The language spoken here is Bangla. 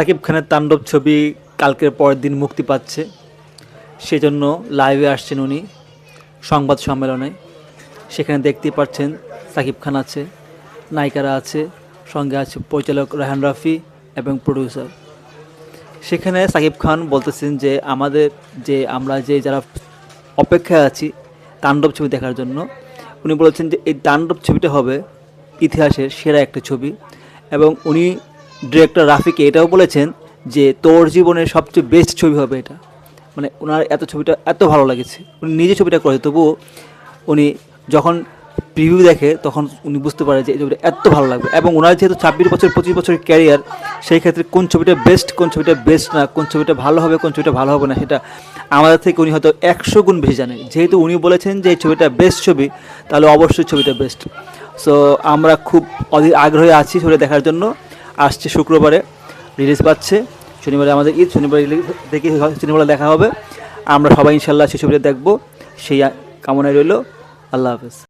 সাকিব খানের তাণ্ডব ছবি কালকের পরের দিন মুক্তি পাচ্ছে, সেজন্য লাইভে আসছেন উনি সংবাদ সম্মেলনে। সেখানে দেখতেই পাচ্ছেন সাকিব খান আছে, নায়িকারা আছে, সঙ্গে আছে পরিচালক রায়হান রাফি এবং প্রডিউসার। সেখানে সাকিব খান বলতেছেন যে আমরা যারা অপেক্ষায় আছি তাণ্ডব ছবি দেখার জন্য, উনি বলেছেন যে এই তাণ্ডব ছবিটা হবে ইতিহাসের সেরা একটা ছবি। এবং উনি ডিরেক্টর রাফিকে এটাও বলেছেন যে তোর জীবনের সবচেয়ে বেস্ট ছবি হবে এটা। মানে ওনার ছবিটা এত ভালো লেগেছে, উনি নিজে ছবিটা করেছে, তবুও উনি যখন প্রিভিউ দেখে তখন উনি বুঝতে পারে যে এই ছবিটা এত ভালো লাগবে। এবং ওনার যেহেতু 26 বছর 25 বছরের ক্যারিয়ার, সেই ক্ষেত্রে কোন ছবিটা বেস্ট, কোন ছবিটা বেস্ট না, কোন ছবিটা ভালো হবে, কোন ছবিটা ভালো হবে না, সেটা আমাদের থেকে উনি হয়তো 100 গুণ বেশি জানে। যেহেতু উনি বলেছেন যে এই ছবিটা বেস্ট ছবি, তাহলে অবশ্যই ছবিটা বেস্ট। সো আমরা খুব আগ্রহে আছি ছবিটা দেখার জন্য। আসছে শুক্রবারে রিলিজ পাচ্ছে, শনিবারে আমাদের ঈদ, শনিবার দেখে শনিবার দেখা হবে। আমরা সবাই ইনশাল্লাহ সেই ছবিটা দেখবো, সেই কামনায় রইল। আল্লাহ হাফেজ।